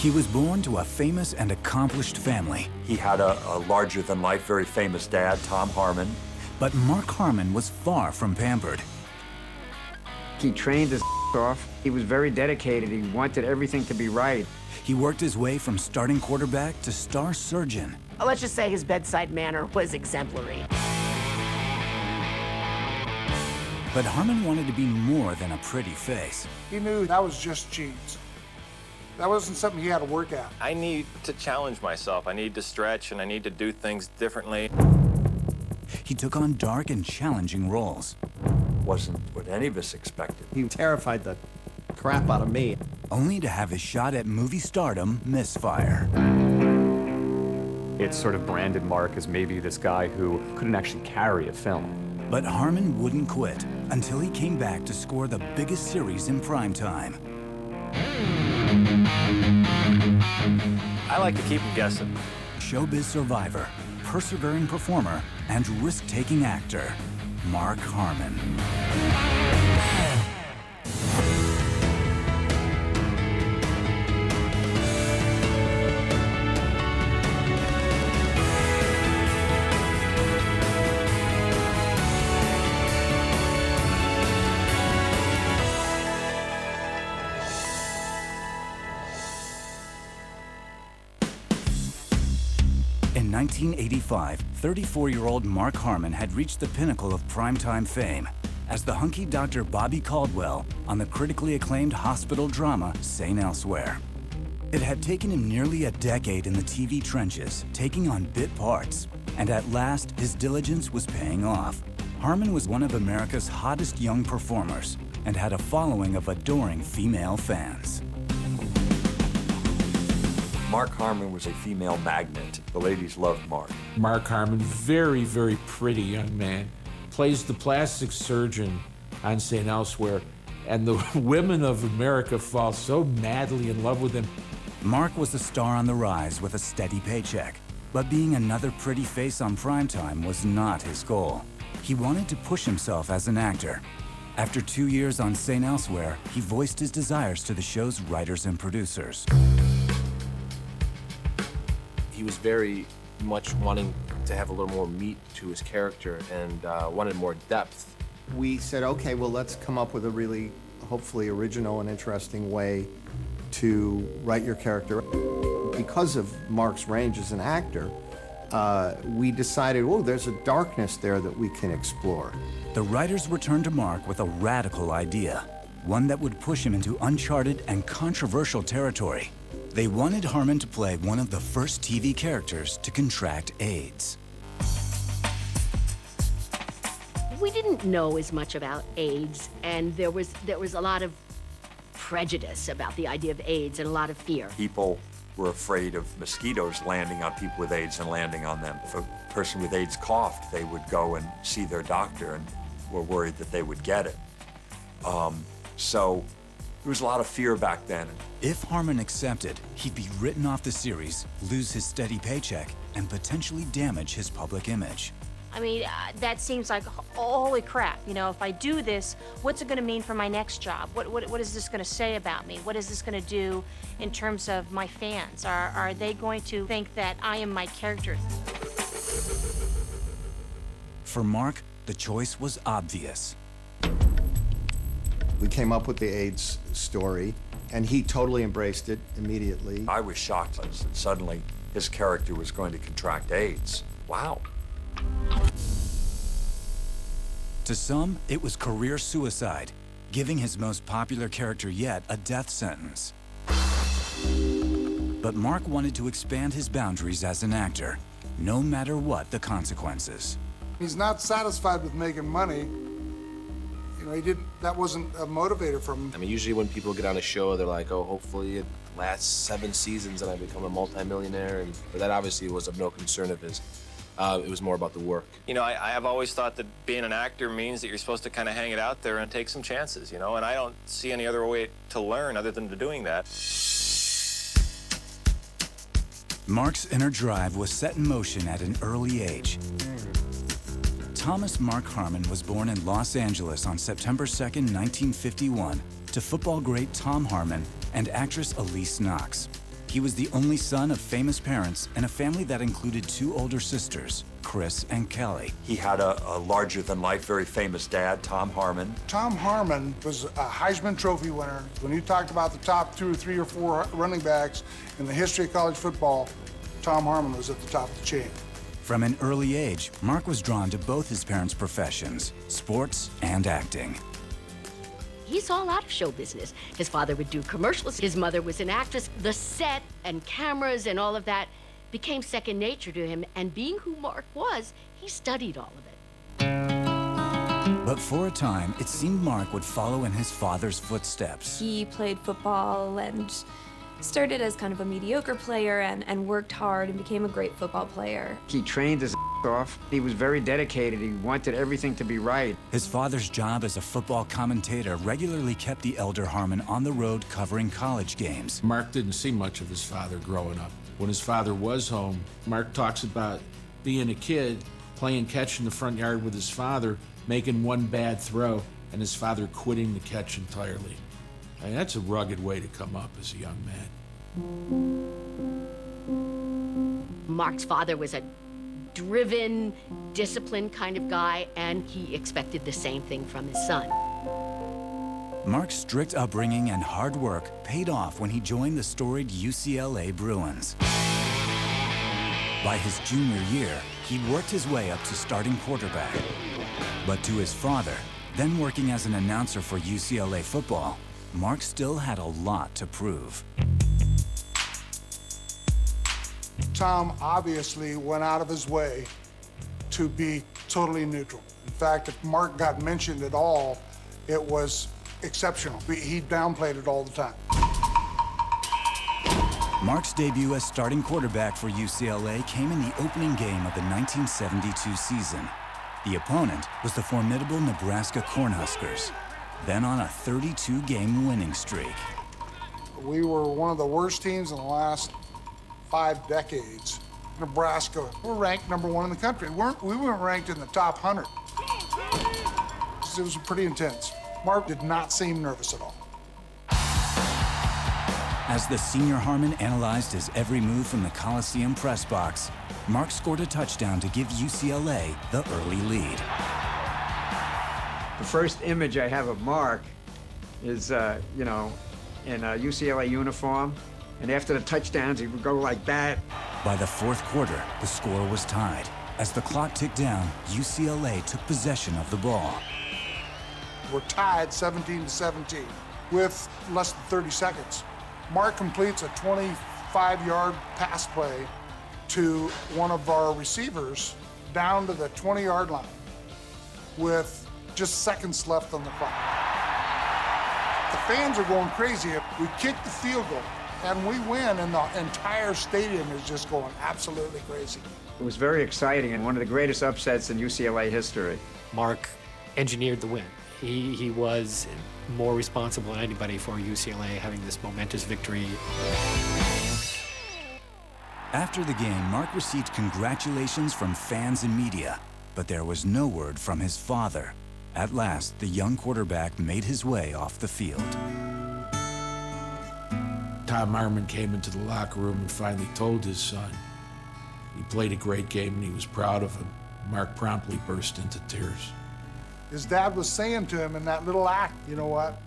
He was born to a famous and accomplished family. He had a larger-than-life, very famous dad, Tom Harmon. But Mark Harmon was far from pampered. He trained his off. He was very dedicated. He wanted everything to be right. He worked his way from starting quarterback to star surgeon. Let's just say his bedside manner was exemplary. But Harmon wanted to be more than a pretty face. He knew that was just genes. That wasn't something he had to work at. I need to challenge myself. I need to stretch, and I need to do things differently. He took on dark and challenging roles. Wasn't what any of us expected. He terrified the crap out of me. Only to have his shot at movie stardom misfire. It sort of branded Mark as maybe this guy who couldn't actually carry a film. But Harmon wouldn't quit until he came back to score the biggest series in primetime. I like to keep them guessing. Showbiz survivor, persevering performer, and risk-taking actor, Mark Harmon. In 1985, 34-year-old Mark Harmon had reached the pinnacle of primetime fame as the hunky Dr. Bobby Caldwell on the critically acclaimed hospital drama St. Elsewhere. It had taken him nearly a decade in the TV trenches, taking on bit parts, and at last his diligence was paying off. Harmon was one of America's hottest young performers and had a following of adoring female fans. Mark Harmon was a female magnet. The ladies loved Mark. Mark Harmon, very, very pretty young man, plays the plastic surgeon on St. Elsewhere, and the women of America fall so madly in love with him. Mark was a star on the rise with a steady paycheck, but being another pretty face on primetime was not his goal. He wanted to push himself as an actor. After 2 years on St. Elsewhere, he voiced his desires to the show's writers and producers. He was very much wanting to have a little more meat to his character and wanted more depth. We said, okay, well, let's come up with a really, hopefully, original and interesting way to write your character. Because of Mark's range as an actor, we decided, oh, there's a darkness there that we can explore. The writers returned to Mark with a radical idea, one that would push him into uncharted and controversial territory. They wanted Harmon to play one of the first TV characters to contract AIDS. We didn't know as much about AIDS, and there was a lot of prejudice about the idea of AIDS and a lot of fear. People were afraid of mosquitoes landing on people with AIDS and landing on them. If a person with AIDS coughed, they would go and see their doctor and were worried that they would get it. So there was a lot of fear back then. If Harmon accepted, he'd be written off the series, lose his steady paycheck, and potentially damage his public image. I mean, that seems like, holy crap, you know, if I do this, what's it gonna mean for my next job? What is this gonna say about me? What is this gonna do in terms of my fans? Are they going to think that I am my character? For Mark, the choice was obvious. We came up with the AIDS story, and he totally embraced it immediately. I was shocked that suddenly his character was going to contract AIDS. Wow. To some, it was career suicide, giving his most popular character yet a death sentence. But Mark wanted to expand his boundaries as an actor, no matter what the consequences. He's not satisfied with making money. You know, that wasn't a motivator for him. I mean, usually when people get on a show, they're like, oh, hopefully it lasts 7 seasons and I become a multimillionaire. But that obviously was of no concern of his. It was more about the work. You know, I have always thought that being an actor means that you're supposed to kind of hang it out there and take some chances, you know, and I don't see any other way to learn other than doing that. Mark's inner drive was set in motion at an early age. Thomas Mark Harmon was born in Los Angeles on September 2nd, 1951, to football great Tom Harmon and actress Elyse Knox. He was the only son of famous parents and a family that included 2 older sisters, Kris and Kelly. He had a larger-than-life, very famous dad, Tom Harmon. Tom Harmon was a Heisman Trophy winner. When you talked about the top 2 or 3 or 4 running backs in the history of college football, Tom Harmon was at the top of the chain. From an early age, Mark was drawn to both his parents' professions, sports and acting. He saw a lot of show business. His father would do commercials. His mother was an actress. The set and cameras and all of that became second nature to him. And being who Mark was, he studied all of it. But for a time, it seemed Mark would follow in his father's footsteps. He played football and started as kind of a mediocre player and worked hard and became a great football player. He trained his off. He was very dedicated. He wanted everything to be right. His father's job as a football commentator regularly kept the elder Harmon on the road covering college games. Mark didn't see much of his father growing up. When his father was home, Mark talks about being a kid, playing catch in the front yard with his father, making one bad throw, and his father quitting the catch entirely. I mean, that's a rugged way to come up as a young man. Mark's father was a driven, disciplined kind of guy, and he expected the same thing from his son. Mark's strict upbringing and hard work paid off when he joined the storied UCLA Bruins. By his junior year, he'd worked his way up to starting quarterback. But to his father, then working as an announcer for UCLA football, Mark still had a lot to prove. Tom obviously went out of his way to be totally neutral. In fact, if Mark got mentioned at all, it was exceptional. He downplayed it all the time. Mark's debut as starting quarterback for UCLA came in the opening game of the 1972 season. The opponent was the formidable Nebraska Cornhuskers, then on a 32-game winning streak. We were one of the worst teams in the last 5 decades. Nebraska, we're ranked #1 in the country. We weren't ranked in the top 100. It was pretty intense. Mark did not seem nervous at all. As the senior Harmon analyzed his every move from the Coliseum press box, Mark scored a touchdown to give UCLA the early lead. The first image I have of Mark is, in a UCLA uniform. And after the touchdowns, he would go like that. By the fourth quarter, the score was tied. As the clock ticked down, UCLA took possession of the ball. We're tied 17-17 with less than 30 seconds. Mark completes a 25-yard pass play to one of our receivers down to the 20-yard line with just seconds left on the clock. The fans are going crazy. We kick the field goal and we win, and the entire stadium is just going absolutely crazy. It was very exciting and one of the greatest upsets in UCLA history. Mark engineered the win. He was more responsible than anybody for UCLA having this momentous victory. After the game, Mark received congratulations from fans and media, but there was no word from his father. At last, the young quarterback made his way off the field. Tom Harmon came into the locker room and finally told his son. He played a great game and he was proud of him. Mark promptly burst into tears. His dad was saying to him in that little act, you know what?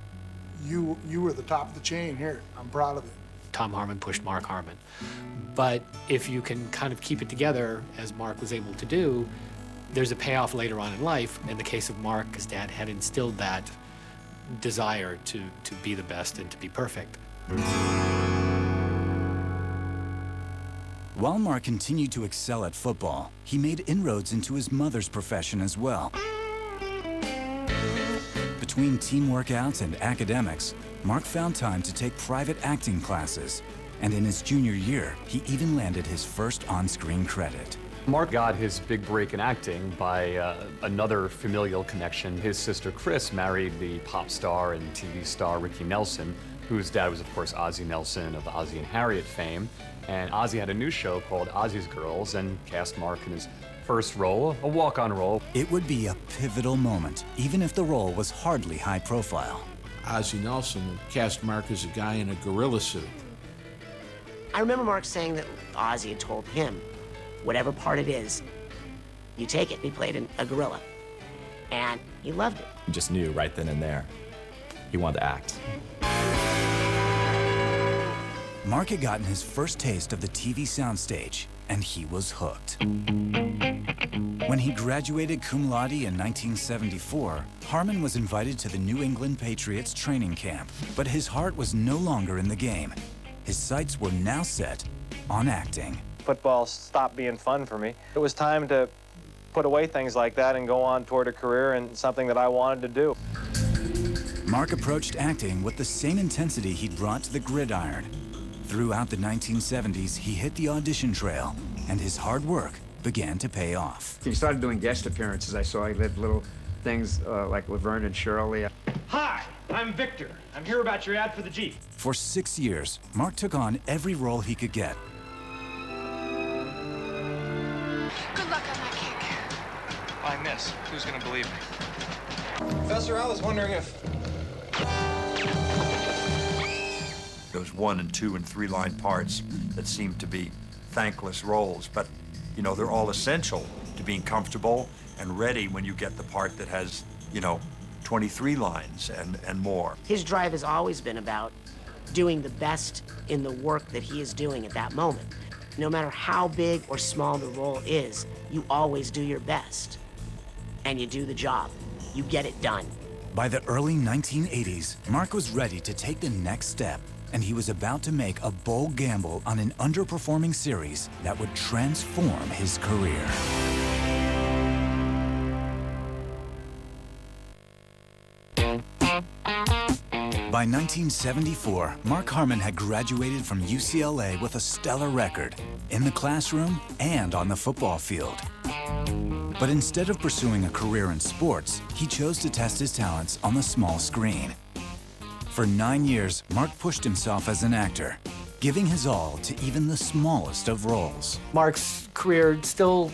You were the top of the chain here. I'm proud of it. Tom Harmon pushed Mark Harmon. But if you can kind of keep it together, as Mark was able to do, there's a payoff later on in life. In the case of Mark, his dad had instilled that desire to be the best and to be perfect. While Mark continued to excel at football, he made inroads into his mother's profession as well. Between team workouts and academics, Mark found time to take private acting classes. And in his junior year, he even landed his first on-screen credit. Mark got his big break in acting by another familial connection. His sister Kris married the pop star and TV star Ricky Nelson, whose dad was, of course, Ozzie Nelson of Ozzie and Harriet fame. And Ozzie had a new show called Ozzie's Girls and cast Mark in his first role, a walk-on role. It would be a pivotal moment, even if the role was hardly high profile. Ozzie Nelson cast Mark as a guy in a gorilla suit. I remember Mark saying that Ozzy had told him, whatever part it is, you take it. He played a gorilla, and he loved it. He just knew right then and there he wanted to act. Mark had gotten his first taste of the TV soundstage, and he was hooked. When he graduated cum laude in 1974, Harmon was invited to the New England Patriots training camp, but his heart was no longer in the game. His sights were now set on acting. Football stopped being fun for me. It was time to put away things like that and go on toward a career and something that I wanted to do. Mark approached acting with the same intensity he'd brought to the gridiron. Throughout the 1970s, he hit the audition trail, and his hard work began to pay off. He started doing guest appearances. I saw he did little things like Laverne and Shirley. Hi, I'm Victor. I'm here about your ad for the Jeep. For 6 years, Mark took on every role he could get. Good luck on that kick. I miss. Who's gonna believe me? Professor, I was wondering if... Those 1 and 2 and 3 line parts that seem to be thankless roles, but you know, they're all essential to being comfortable and ready when you get the part that has, you know, 23 lines and more. His drive has always been about doing the best in the work that he is doing at that moment. No matter how big or small the role is, you always do your best. And you do the job. You get it done. By the early 1980s, Mark was ready to take the next step, and he was about to make a bold gamble on an underperforming series that would transform his career. By 1974, Mark Harmon had graduated from UCLA with a stellar record in the classroom and on the football field. But instead of pursuing a career in sports, he chose to test his talents on the small screen. For 9 years, Mark pushed himself as an actor, giving his all to even the smallest of roles. Mark's career still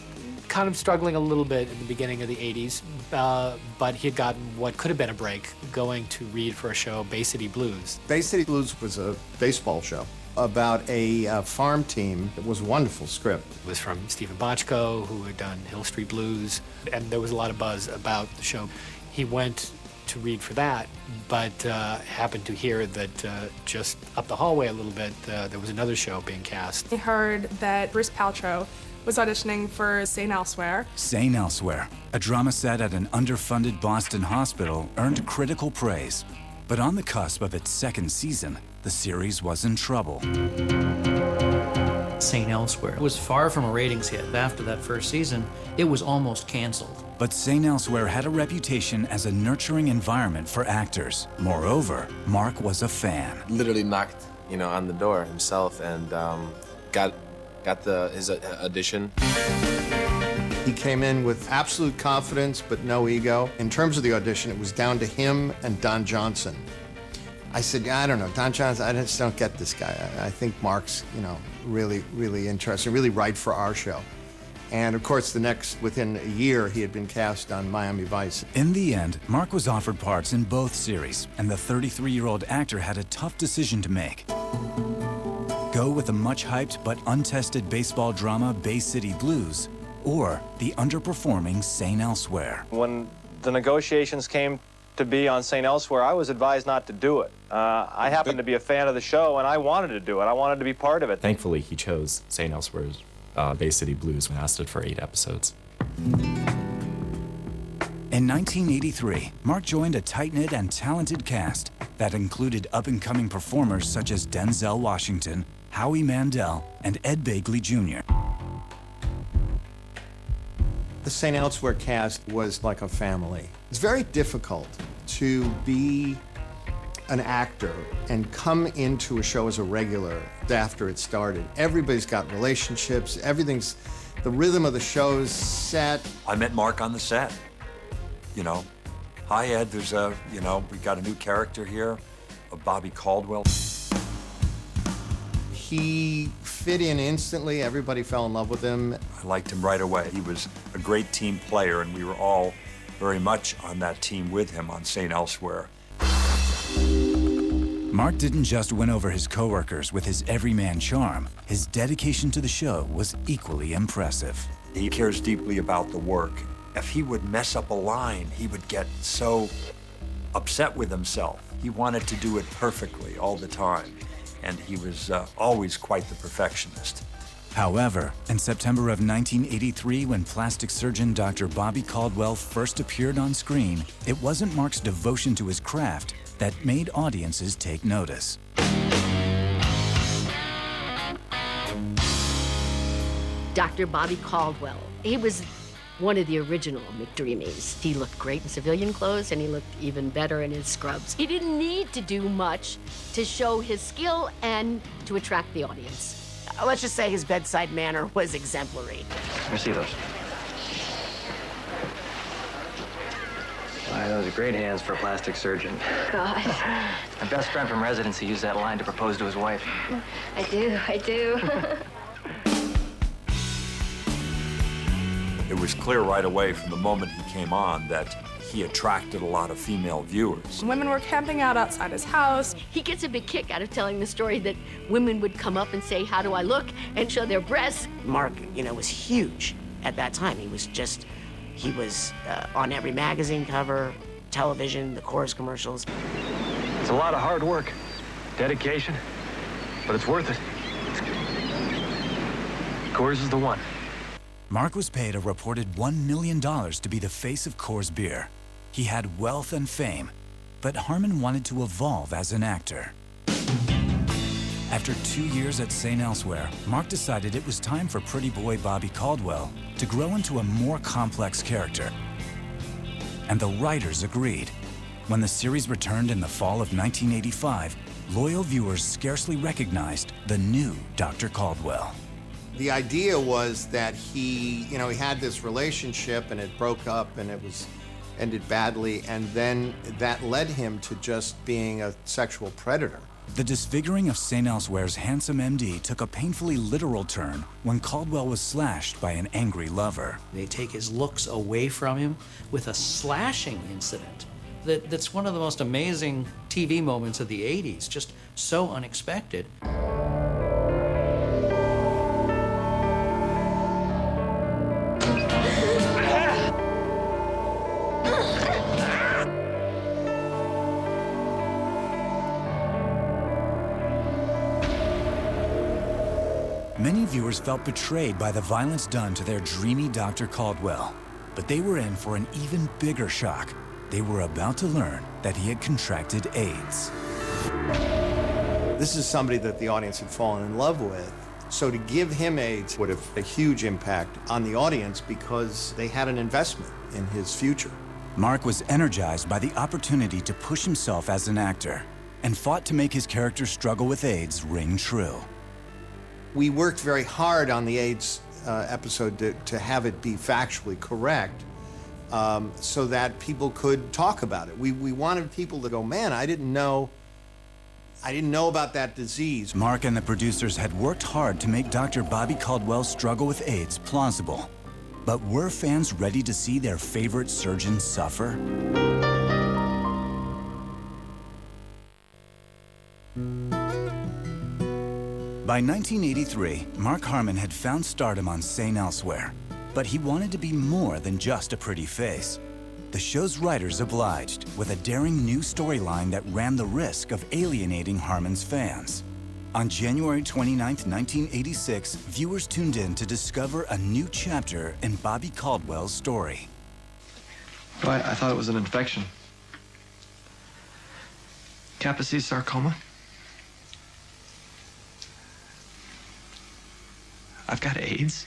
kind of struggling a little bit in the beginning of the 80s, but he had gotten what could have been a break going to read for a show, Bay City Blues. Bay City Blues was a baseball show about a farm team. It was a wonderful script. It was from Stephen Bochco, who had done Hill Street Blues, and there was a lot of buzz about the show. He went to read for that, but happened to hear that just up the hallway a little bit, there was another show being cast. I heard that Bruce Paltrow was auditioning for St. Elsewhere. St. Elsewhere, a drama set at an underfunded Boston hospital, earned critical praise. But on the cusp of its second season, the series was in trouble. St. Elsewhere was far from a ratings hit. After that first season, it was almost canceled. But St. Elsewhere had a reputation as a nurturing environment for actors. Moreover, Mark was a fan. Literally knocked, on the door himself and got his audition. He came in with absolute confidence, but no ego. In terms of the audition, it was down to him and Don Johnson. I said, yeah, I don't know, Don Johnson, I just don't get this guy. I think Mark's, really, really interesting, really right for our show. And of course, within a year, he had been cast on Miami Vice. In the end, Mark was offered parts in both series, and the 33-year-old actor had a tough decision to make. Go with the much-hyped but untested baseball drama Bay City Blues, or the underperforming St. Elsewhere. When the negotiations came to be on St. Elsewhere, I was advised not to do it. I happened to be a fan of the show, and I wanted to do it. I wanted to be part of it. Thankfully, he chose St. Elsewhere's Bay City Blues and lasted for 8 episodes. In 1983, Mark joined a tight-knit and talented cast that included up-and-coming performers such as Denzel Washington, Howie Mandel, and Ed Begley Jr. The St. Elsewhere cast was like a family. It's very difficult to be an actor and come into a show as a regular after it started. Everybody's got relationships, the rhythm of the show's set. I met Mark on the set. Hi Ed, there's we got a new character here, Bobby Caldwell. He fit in instantly. Everybody fell in love with him. I liked him right away. He was a great team player, and we were all very much on that team with him on St. Elsewhere. Mark didn't just win over his coworkers with his everyman charm. His dedication to the show was equally impressive. He cares deeply about the work. If he would mess up a line, he would get so upset with himself. He wanted to do it perfectly all the time, and he was always quite the perfectionist. However, in September of 1983, when plastic surgeon Dr. Bobby Caldwell first appeared on screen, it wasn't Mark's devotion to his craft that made audiences take notice. Dr. Bobby Caldwell, he was one of the original McDreamies. He looked great in civilian clothes, and he looked even better in his scrubs. He didn't need to do much to show his skill and to attract the audience. Let's just say his bedside manner was exemplary. Let me see those. Why, those are great hands for a plastic surgeon. God. My best friend from residency used that line to propose to his wife. I do. It was clear right away from the moment he came on that he attracted a lot of female viewers. Women were camping out outside his house. He gets a big kick out of telling the story that women would come up and say, "How do I look?" and show their breasts. Mark, was huge at that time. He was on every magazine cover, television, the chorus commercials. It's a lot of hard work, dedication, but it's worth it. Coors is the one. Mark was paid a reported $1 million to be the face of Coors Beer. He had wealth and fame, but Harmon wanted to evolve as an actor. After 2 years at St. Elsewhere, Mark decided it was time for pretty boy Bobby Caldwell to grow into a more complex character. And the writers agreed. When the series returned in the fall of 1985, loyal viewers scarcely recognized the new Dr. Caldwell. The idea was that he had this relationship and it broke up and it was ended badly, and then that led him to just being a sexual predator. The disfiguring of St. Elsewhere's handsome MD took a painfully literal turn when Caldwell was slashed by an angry lover. They take his looks away from him with a slashing incident. That's one of the most amazing TV moments of the 80s, just so unexpected. Many viewers felt betrayed by the violence done to their dreamy Dr. Caldwell, but they were in for an even bigger shock. They were about to learn that he had contracted AIDS. This is somebody that the audience had fallen in love with, so to give him AIDS would have a huge impact on the audience because they had an investment in his future. Mark was energized by the opportunity to push himself as an actor and fought to make his character's struggle with AIDS ring true. We worked very hard on the AIDS episode to have it be factually correct so that people could talk about it. We wanted people to go, man, I didn't know about that disease. Mark and the producers had worked hard to make Dr. Bobby Caldwell's struggle with AIDS plausible. But were fans ready to see their favorite surgeon suffer? By 1983, Mark Harmon had found stardom on St. Elsewhere, but he wanted to be more than just a pretty face. The show's writers obliged with a daring new storyline that ran the risk of alienating Harmon's fans. On January 29, 1986, viewers tuned in to discover a new chapter in Bobby Caldwell's story. I thought it was an infection. Kaposi sarcoma? I've got AIDS.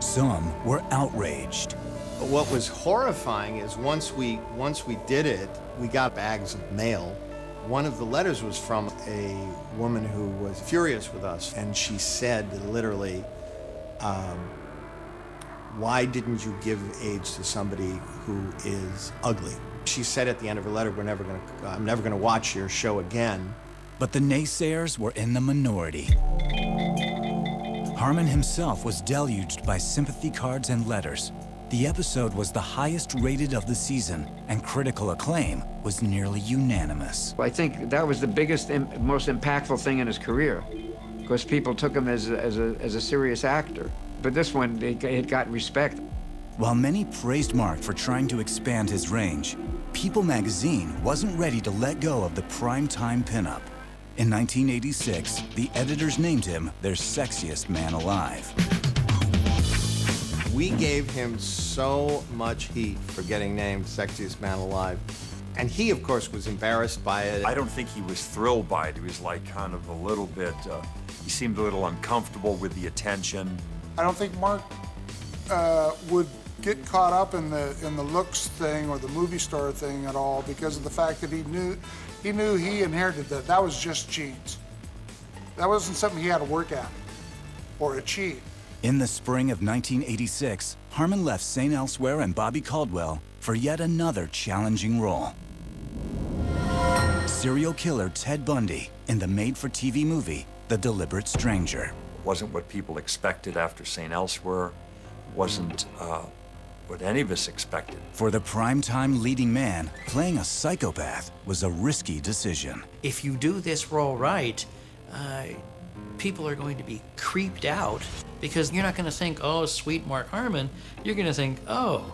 Some were outraged. What was horrifying is once we did it, we got bags of mail. One of the letters was from a woman who was furious with us, and she said literally, why didn't you give AIDS to somebody who is ugly? She said at the end of her letter, I'm never gonna watch your show again. But the naysayers were in the minority. Harmon himself was deluged by sympathy cards and letters. The episode was the highest rated of the season, and critical acclaim was nearly unanimous. I think that was the biggest, most impactful thing in his career, because people took him as a serious actor. But this one, it got respect. While many praised Mark for trying to expand his range, People magazine wasn't ready to let go of the primetime pinup. In 1986, the editors named him their sexiest man alive. We gave him so much heat for getting named sexiest man alive. And he, of course, was embarrassed by it. I don't think he was thrilled by it. He was like kind of a little bit, he seemed a little uncomfortable with the attention. I don't think Mark would get caught up in the looks thing or the movie star thing at all, because of the fact that he knew he inherited that. That was just genes. That wasn't something he had to work at or achieve. In the spring of 1986, Harmon left St. Elsewhere and Bobby Caldwell for yet another challenging role. Serial killer Ted Bundy in the made-for-TV movie, The Deliberate Stranger. It wasn't what people expected after St. Elsewhere. It wasn't what any of us expected. For the primetime leading man, playing a psychopath was a risky decision. If you do this role right, people are going to be creeped out, because you're not going to think, oh, sweet Mark Harmon. You're going to think, oh,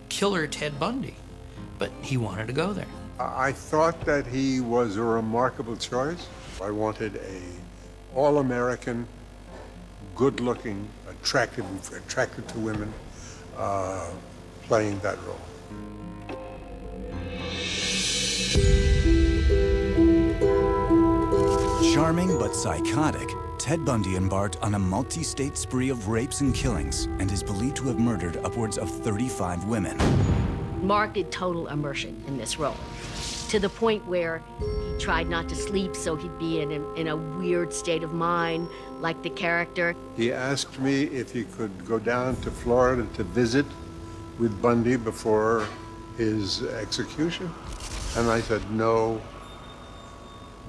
killer Ted Bundy. But he wanted to go there. I thought that he was a remarkable choice. I wanted a all-American, good-looking, attractive to women, playing that role. Charming but psychotic, Ted Bundy embarked on a multi-state spree of rapes and killings and is believed to have murdered upwards of 35 women. Mark did total immersion in this role, to the point where he tried not to sleep so he'd be in a weird state of mind, like the character. He asked me if he could go down to Florida to visit with Bundy before his execution, and I said, no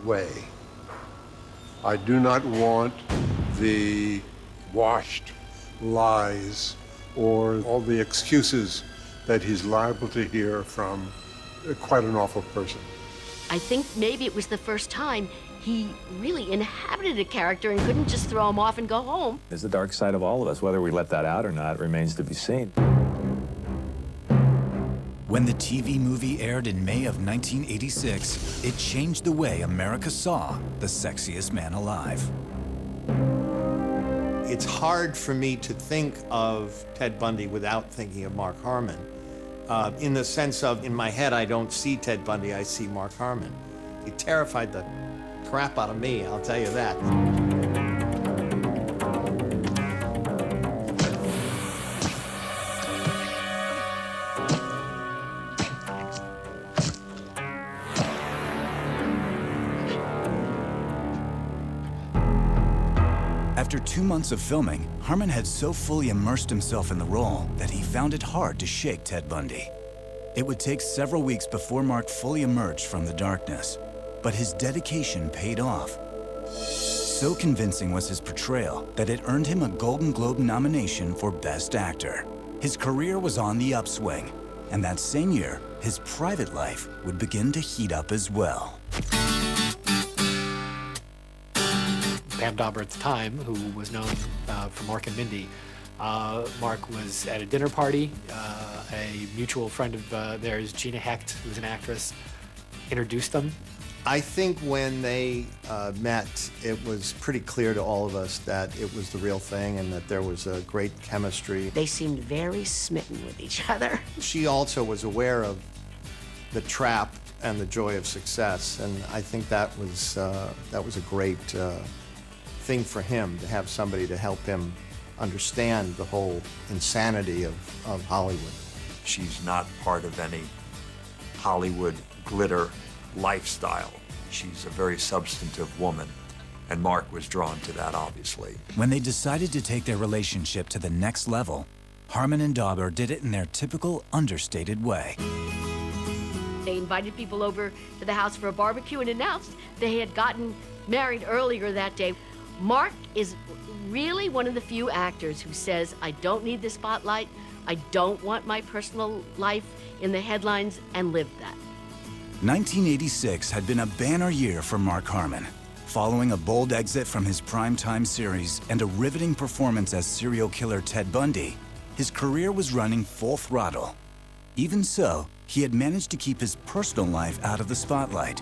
way. I do not want the washed lies or all the excuses that he's liable to hear from quite an awful person. I think maybe it was the first time he really inhabited a character and couldn't just throw him off and go home. There's the dark side of all of us. Whether we let that out or not remains to be seen. When the TV movie aired in May of 1986, it changed the way America saw the sexiest man alive. It's hard for me to think of Ted Bundy without thinking of Mark Harmon. In the sense of, in my head, I don't see Ted Bundy, I see Mark Harmon. He terrified the crap out of me, I'll tell you that. After 2 months of filming, Harmon had so fully immersed himself in the role that he found it hard to shake Ted Bundy. It would take several weeks before Mark fully emerged from the darkness, but his dedication paid off. So convincing was his portrayal that it earned him a Golden Globe nomination for Best Actor. His career was on the upswing, and that same year, his private life would begin to heat up as well. Pam Dawber at the time, who was known for Mork and Mindy. Mark was at a dinner party. A mutual friend of theirs, Gina Hecht, who was an actress, introduced them. I think when they met, it was pretty clear to all of us that it was the real thing and that there was a great chemistry. They seemed very smitten with each other. She also was aware of the trap and the joy of success, and I think that was a great thing for him, to have somebody to help him understand the whole insanity of Hollywood. She's not part of any Hollywood glitter lifestyle. She's a very substantive woman, and Mark was drawn to that, obviously. When they decided to take their relationship to the next level, Harmon and Dawber did it in their typical understated way. They invited people over to the house for a barbecue and announced they had gotten married earlier that day. Mark is really one of the few actors who says, I don't need the spotlight, I don't want my personal life in the headlines, and lived that. 1986 had been a banner year for Mark Harmon. Following a bold exit from his primetime series and a riveting performance as serial killer Ted Bundy, his career was running full throttle. Even so, he had managed to keep his personal life out of the spotlight.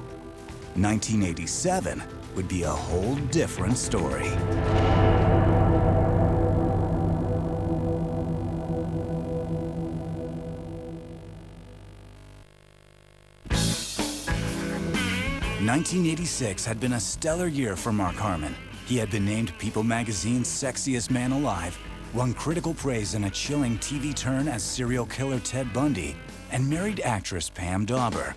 1987 would be a whole different story. '86 had been a stellar year for Mark Harmon. He had been named People magazine's sexiest man alive, won critical praise in a chilling TV turn as serial killer Ted Bundy, and married actress Pam Dawber.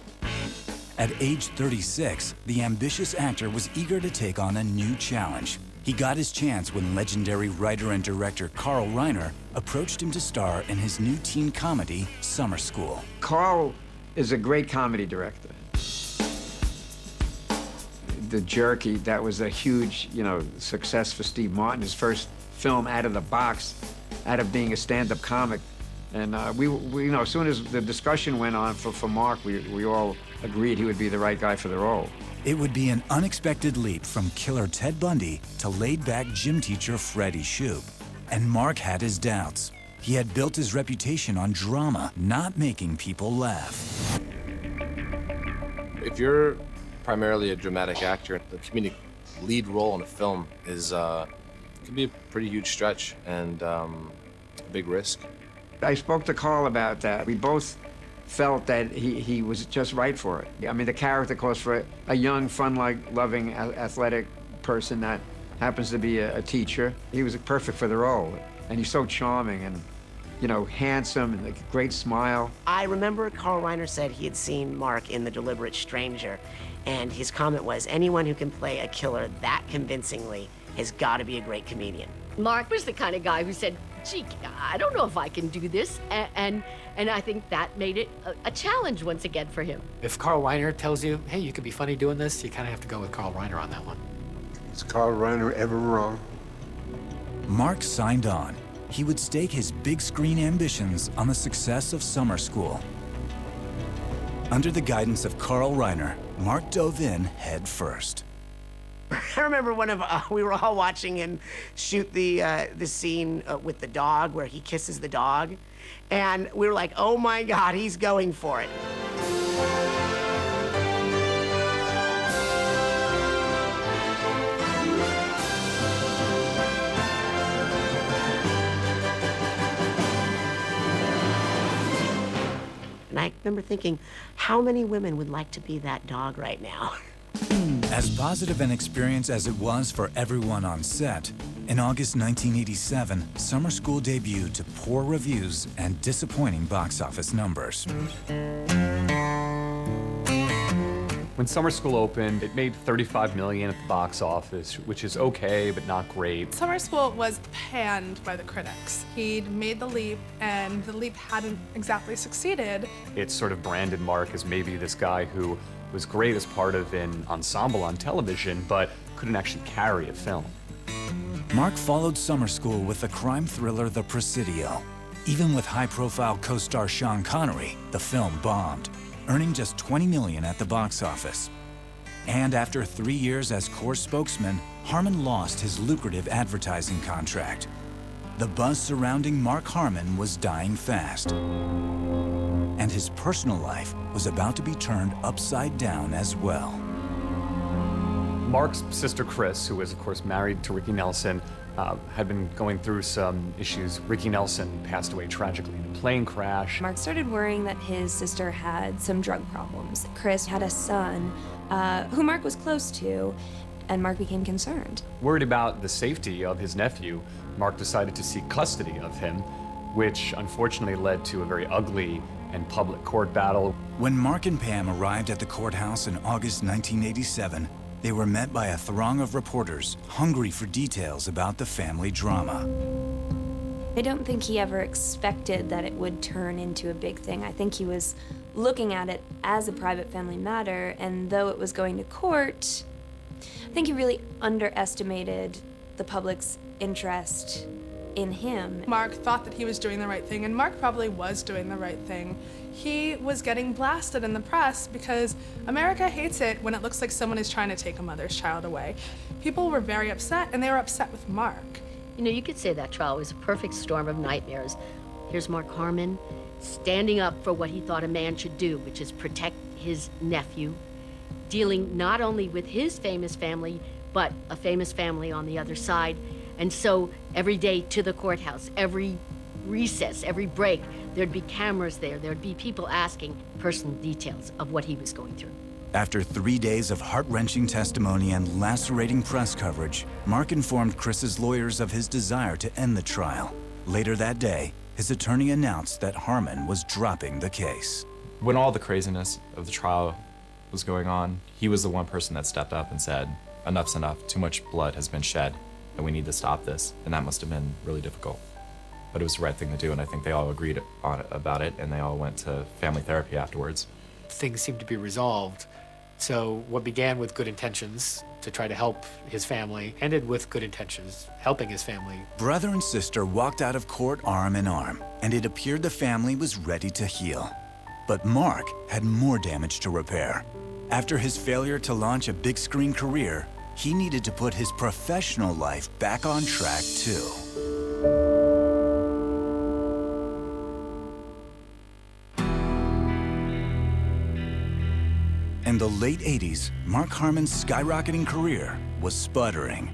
At age 36, the ambitious actor was eager to take on a new challenge. He got his chance when legendary writer and director Carl Reiner approached him to star in his new teen comedy, Summer School. Carl is a great comedy director. The Jerky, that was a huge, success for Steve Martin, his first film out of the box, out of being a stand-up comic. And we as soon as the discussion went on for Mark, we all agreed he would be the right guy for the role. It would be an unexpected leap from killer Ted Bundy to laid-back gym teacher Freddie Shoup. And Mark had his doubts. He had built his reputation on drama, not making people laugh. If you're primarily a dramatic actor, the comedic lead role in a film can be a pretty huge stretch and a big risk. I spoke to Carl about that. We both felt that he was just right for it. I mean, the character calls for a young, fun-loving, athletic person that happens to be a teacher. He was perfect for the role, and he's so charming and, handsome and a great smile. I remember Carl Reiner said he had seen Mark in The Deliberate Stranger, and his comment was, anyone who can play a killer that convincingly has got to be a great comedian. Mark was the kind of guy who said, gee, I don't know if I can do this, and I think that made it a challenge once again for him. If Carl Reiner tells you, hey, you could be funny doing this, you kind of have to go with Carl Reiner on that one. Is Carl Reiner ever wrong? Mark signed on. He would stake his big screen ambitions on the success of Summer School. Under the guidance of Carl Reiner, Mark dove in head first. I remember we were all watching him shoot the scene with the dog where he kisses the dog, and we were like, oh my God, he's going for it. And I remember thinking, how many women would like to be that dog right now? As positive an experience as it was for everyone on set, in August 1987, Summer School debuted to poor reviews and disappointing box office numbers. When Summer School opened, it made $35 million at the box office, which is okay, but not great. Summer School was panned by the critics. He'd made the leap, and the leap hadn't exactly succeeded. It sort of branded Mark as maybe this guy who was great as part of an ensemble on television, but couldn't actually carry a film. Mark followed Summer School with the crime thriller The Presidio. Even with high-profile co-star Sean Connery, the film bombed, earning just $20 million at the box office. And after 3 years as core spokesman, Harmon lost his lucrative advertising contract. The buzz surrounding Mark Harmon was dying fast. And his personal life was about to be turned upside down as well. Mark's sister Chris, who was of course married to Ricky Nelson, had been going through some issues. Ricky Nelson passed away tragically in a plane crash. Mark started worrying that his sister had some drug problems. Chris had a son who Mark was close to, and Mark became concerned. Worried about the safety of his nephew, Mark decided to seek custody of him, which unfortunately led to a very ugly and public court battle. When Mark and Pam arrived at the courthouse in August 1987, they were met by a throng of reporters hungry for details about the family drama. I don't think he ever expected that it would turn into a big thing. I think he was looking at it as a private family matter, and though it was going to court, I think he really underestimated the public's interest in him. Mark thought that he was doing the right thing, and Mark probably was doing the right thing. He was getting blasted in the press because America hates it when it looks like someone is trying to take a mother's child away. People were very upset, and they were upset with Mark. You know, you could say that trial was a perfect storm of nightmares. Here's Mark Harmon standing up for what he thought a man should do, which is protect his nephew, dealing not only with his famous family, but a famous family on the other side. And so every day to the courthouse, every recess, every break, there'd be cameras there. There'd be people asking personal details of what he was going through. After 3 days of heart-wrenching testimony and lacerating press coverage, Mark informed Chris's lawyers of his desire to end the trial. Later that day, his attorney announced that Harmon was dropping the case. When all the craziness of the trial was going on, he was the one person that stepped up and said, enough's enough, too much blood has been shed, and we need to stop this. And that must have been really difficult. But it was the right thing to do, and I think they all agreed on it, about it, and they all went to family therapy afterwards. Things seemed to be resolved. So what began with good intentions to try to help his family ended with good intentions, helping his family. Brother and sister walked out of court arm in arm, and it appeared the family was ready to heal. But Mark had more damage to repair. After his failure to launch a big screen career, he needed to put his professional life back on track too. In the late 80s, Mark Harmon's skyrocketing career was sputtering.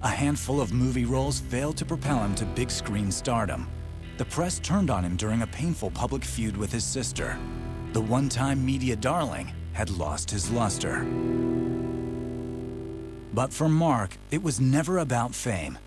A handful of movie roles failed to propel him to big screen stardom. The press turned on him during a painful public feud with his sister. The one-time media darling had lost his luster. But for Mark, it was never about fame.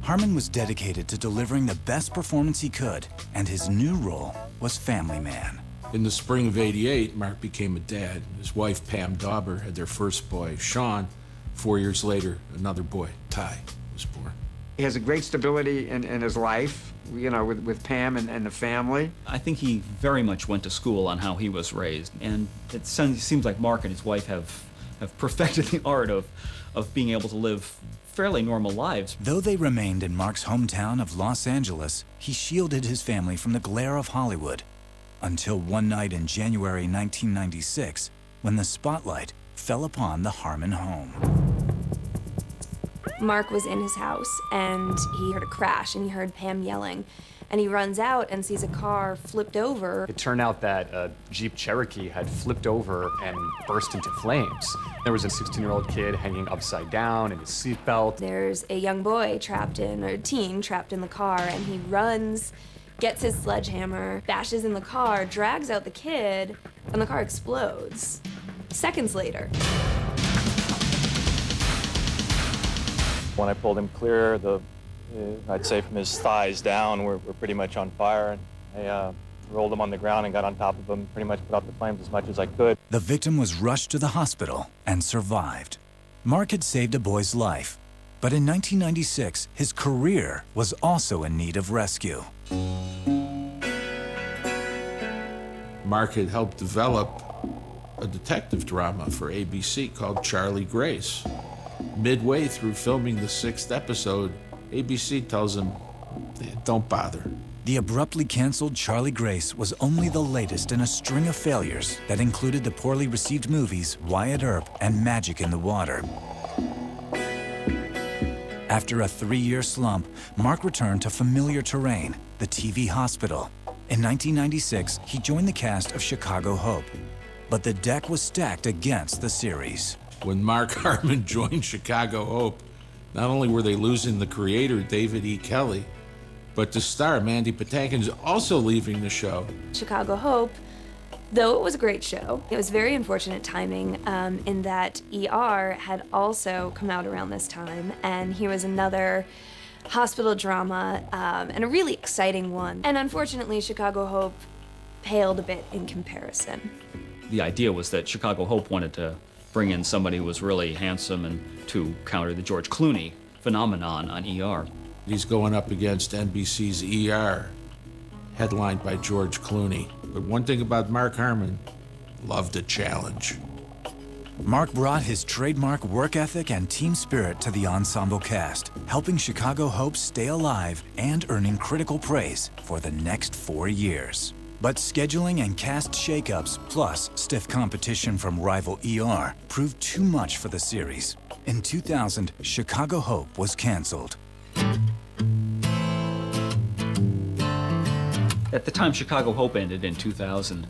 Harmon was dedicated to delivering the best performance he could, and his new role was family man. In the spring of '88, Mark became a dad. His wife, Pam Dawber, had their first boy, Sean. 4 years later, another boy, Ty, was born. He has a great stability in his life, you know, with Pam and the family. I think he very much went to school on how he was raised, and it seems like Mark and his wife have perfected the art of being able to live fairly normal lives. Though they remained in Mark's hometown of Los Angeles, he shielded his family from the glare of Hollywood. Until one night in January 1996, when the spotlight fell upon the Harmon home. Mark was in his house, and he heard a crash, and he heard Pam yelling. And he runs out and sees a car flipped over. It turned out that a Jeep Cherokee had flipped over and burst into flames. There was a 16-year-old kid hanging upside down in his seatbelt. There's a young boy trapped in, or a teen trapped in the car, and he runs, gets his sledgehammer, bashes in the car, drags out the kid, and the car explodes. Seconds later. When I pulled him clear, I'd say from his thighs down, we're pretty much on fire. And I rolled him on the ground and got on top of him, pretty much put out the flames as much as I could. The victim was rushed to the hospital and survived. Mark had saved a boy's life, but in 1996, his career was also in need of rescue. Mark had helped develop a detective drama for ABC called Charlie Grace. Midway through filming the 6th episode, ABC tells him, don't bother. The abruptly canceled Charlie Grace was only the latest in a string of failures that included the poorly received movies Wyatt Earp and Magic in the Water. After a 3-year slump, Mark returned to familiar terrain, the TV hospital. In 1996, he joined the cast of Chicago Hope. But the deck was stacked against the series. When Mark Harmon joined Chicago Hope, not only were they losing the creator, David E. Kelly, but the star, Mandy Patinkin's also leaving the show. Chicago Hope, though it was a great show, it was very unfortunate timing in that ER had also come out around this time, and here was another hospital drama, and a really exciting one. And unfortunately, Chicago Hope paled a bit in comparison. The idea was that Chicago Hope wanted to bring in somebody who was really handsome and to counter the George Clooney phenomenon on ER. He's going up against NBC's ER, headlined by George Clooney. But one thing about Mark Harmon, loved a challenge. Mark brought his trademark work ethic and team spirit to the ensemble cast, helping Chicago Hope stay alive and earning critical praise for the next 4 years. But scheduling and cast shakeups, plus stiff competition from rival ER, proved too much for the series. In 2000, Chicago Hope was canceled. At the time Chicago Hope ended in 2000,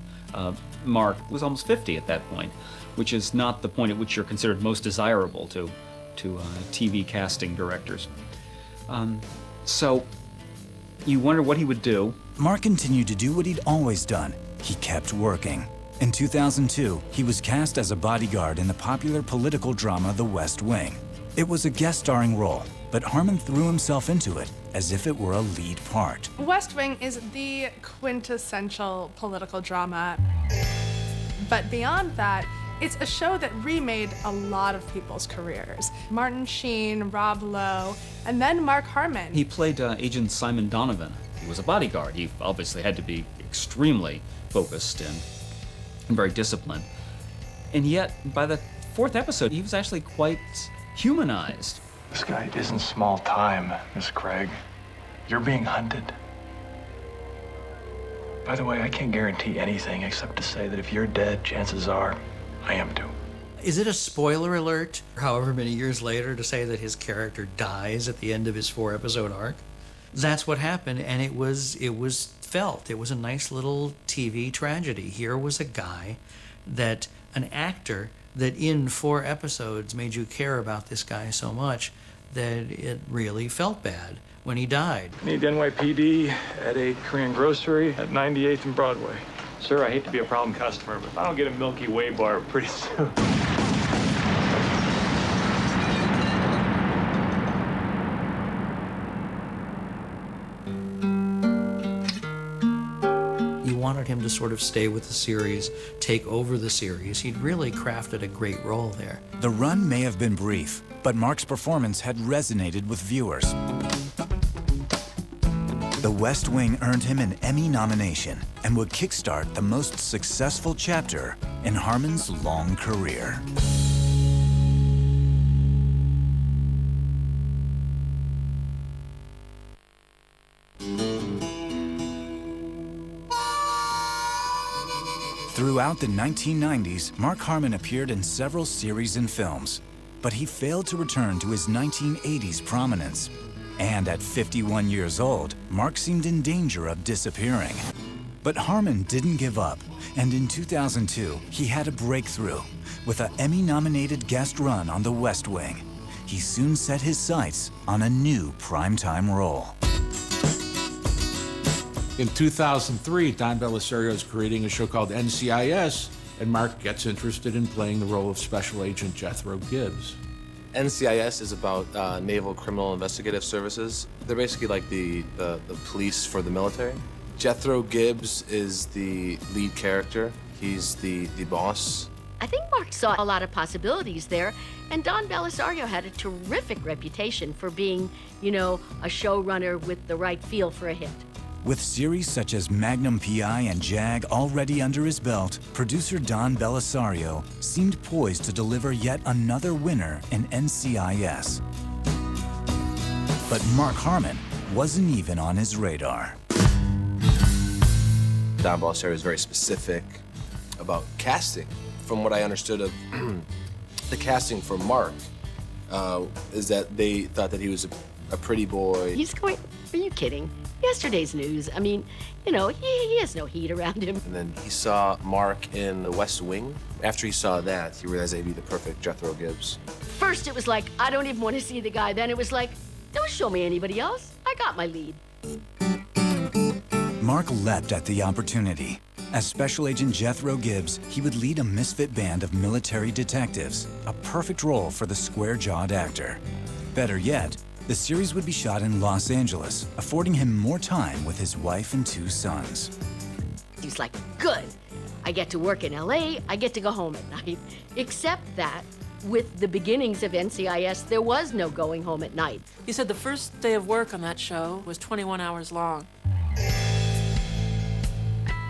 Mark was almost 50 at that point, which is not the point at which you're considered most desirable to TV casting directors. So you wonder what he would do. Mark continued to do what he'd always done. He kept working. In 2002, he was cast as a bodyguard in the popular political drama The West Wing. It was a guest starring role, but Harmon threw himself into it as if it were a lead part. West Wing is the quintessential political drama. But beyond that, it's a show that remade a lot of people's careers. Martin Sheen, Rob Lowe, and then Mark Harmon. He played Agent Simon Donovan. He was a bodyguard. He obviously had to be extremely focused and very disciplined. And yet, by the 4th episode, he was actually quite humanized. This guy isn't small time, Miss Craig. You're being hunted. By the way, I can't guarantee anything except to say that if you're dead, chances are I am too. Is it a spoiler alert, however many years later, to say that his character dies at the end of his 4-episode arc? That's what happened, and it was felt. It was a nice little TV tragedy. Here was a guy an actor that in 4 episodes made you care about this guy so much that it really felt bad when he died. Need NYPD at a Korean grocery at 98th and Broadway. Sir, I hate to be a problem customer, but if I don't get a Milky Way bar pretty soon. You wanted him to sort of stay with the series, take over the series. He'd really crafted a great role there. The run may have been brief, but Mark's performance had resonated with viewers. The West Wing earned him an Emmy nomination and would kickstart the most successful chapter in Harmon's long career. Throughout the 1990s, Mark Harmon appeared in several series and films, but he failed to return to his 1980s prominence. And at 51 years old, Mark seemed in danger of disappearing. But Harmon didn't give up, and in 2002, he had a breakthrough with an Emmy-nominated guest run on The West Wing. He soon set his sights on a new primetime role. In 2003, Don Belisario is creating a show called NCIS, and Mark gets interested in playing the role of Special Agent Jethro Gibbs. NCIS is about Naval Criminal Investigative Services. They're basically like the police for the military. Jethro Gibbs is the lead character. He's the boss. I think Mark saw a lot of possibilities there, and Don Belisario had a terrific reputation for being, a showrunner with the right feel for a hit. With series such as Magnum P.I. and JAG already under his belt, producer Don Belisario seemed poised to deliver yet another winner in NCIS. But Mark Harmon wasn't even on his radar. Don Belisario is very specific about casting. From what I understood of the casting for Mark, is that they thought that he was a pretty boy. He's going, are you kidding? Yesterday's news. I mean, he has no heat around him. And then he saw Mark in The West Wing. After he saw that, he realized he'd be the perfect Jethro Gibbs. First, it was like, I don't even want to see the guy. Then it was like, don't show me anybody else. I got my lead. Mark leapt at the opportunity. As Special Agent Jethro Gibbs, he would lead a misfit band of military detectives, a perfect role for the square-jawed actor. Better yet, the series would be shot in Los Angeles, affording him more time with his wife and 2 sons. He's like, good. I get to work in LA, I get to go home at night. Except that, with the beginnings of NCIS, there was no going home at night. He said the first day of work on that show was 21 hours long.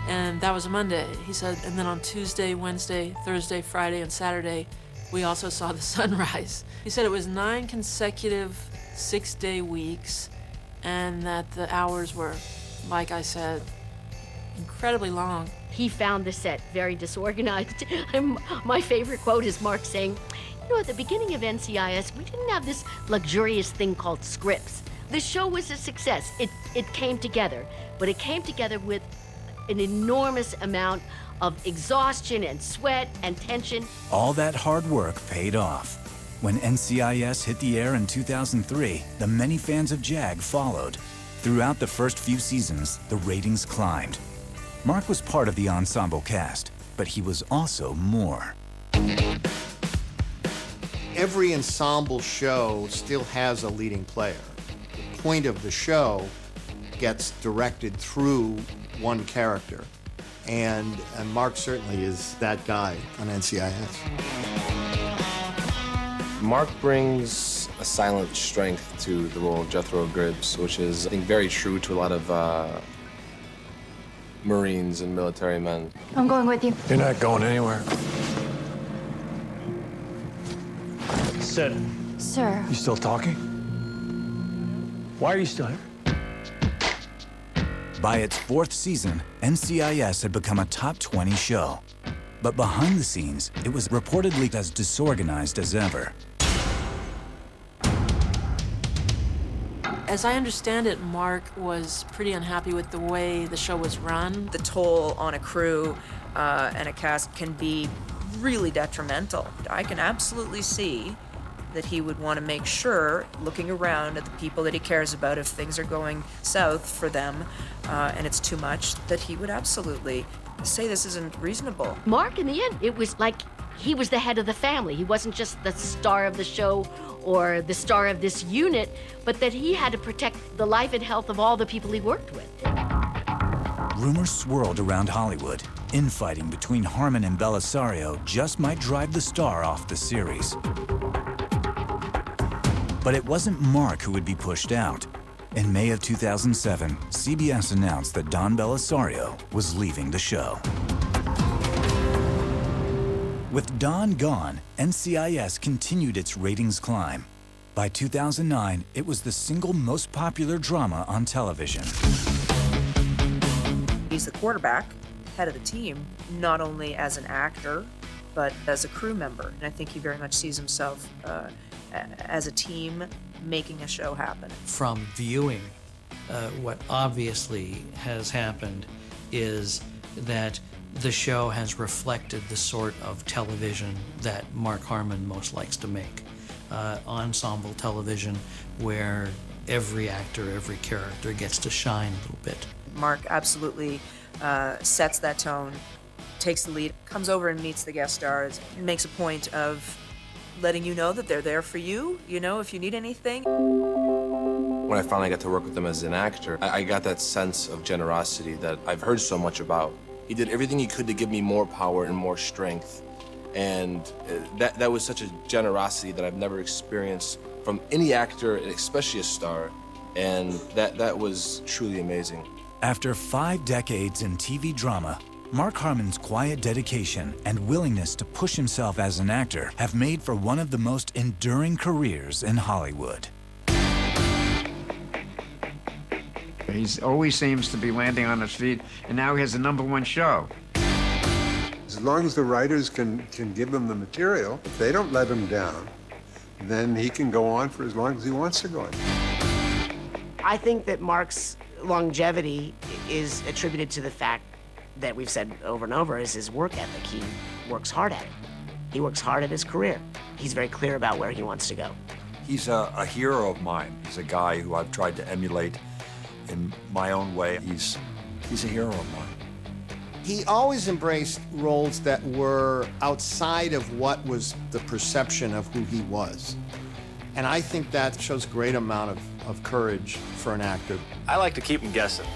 And that was a Monday. He said, and then on Tuesday, Wednesday, Thursday, Friday, and Saturday, We also saw the sunrise. He said it was 9 consecutive 6-day weeks, and that the hours were, like I said, incredibly long. He found the set very disorganized. My favorite quote is Mark saying, you know, at the beginning of NCIS, we didn't have this luxurious thing called scripts. The show was a success. It came together, but it came together with an enormous amount of exhaustion and sweat and tension. All that hard work paid off. When NCIS hit the air in 2003, the many fans of JAG followed. Throughout the first few seasons, the ratings climbed. Mark was part of the ensemble cast, but he was also more. Every ensemble show still has a leading player. The point of the show gets directed through one character. And Mark certainly is that guy on NCIS. Mark brings a silent strength to the role of Jethro Gribbs, which is, I think, very true to a lot of Marines and military men. I'm going with you. You're not going anywhere. Sit. Sir. You still talking? Why are you still here? By its 4th season, NCIS had become a top 20 show. But behind the scenes, it was reportedly as disorganized as ever. As I understand it, Mark was pretty unhappy with the way the show was run. The toll on a crew and a cast can be really detrimental. I can absolutely see that he would want to make sure, looking around at the people that he cares about, if things are going south for them and it's too much, that he would absolutely say this isn't reasonable. Mark, in the end, it was like he was the head of the family. He wasn't just the star of the show or the star of this unit, but that he had to protect the life and health of all the people he worked with. Rumors swirled around Hollywood. Infighting between Harmon and Bellisario just might drive the star off the series. But it wasn't Mark who would be pushed out. In May of 2007, CBS announced that Don Bellisario was leaving the show. With Don gone, NCIS continued its ratings climb. By 2009, it was the single most popular drama on television. He's the quarterback, head of the team, not only as an actor, but as a crew member. And I think he very much sees himself as a team making a show happen. From viewing, what obviously has happened is that the show has reflected the sort of television that Mark Harmon most likes to make. Ensemble television where every actor, every character gets to shine a little bit. Mark absolutely sets that tone, takes the lead, comes over and meets the guest stars, makes a point of letting you know that they're there for you, you know, if you need anything. When I finally got to work with him as an actor, I got that sense of generosity that I've heard so much about. He did everything he could to give me more power and more strength. And that was such a generosity that I've never experienced from any actor, and especially a star. And that was truly amazing. After 5 decades in TV drama, Mark Harmon's quiet dedication and willingness to push himself as an actor have made for one of the most enduring careers in Hollywood. He always seems to be landing on his feet, and now he has the #1 show. As long as the writers can give him the material, if they don't let him down, then he can go on for as long as he wants to go on. I think that Mark's longevity is attributed to the fact that we've said over and over is his work ethic. He works hard at it. He works hard at his career. He's very clear about where he wants to go. He's a hero of mine. He's a guy who I've tried to emulate in my own way. He's a hero of mine. He always embraced roles that were outside of what was the perception of who he was. And I think that shows a great amount of courage for an actor. I like to keep them guessing.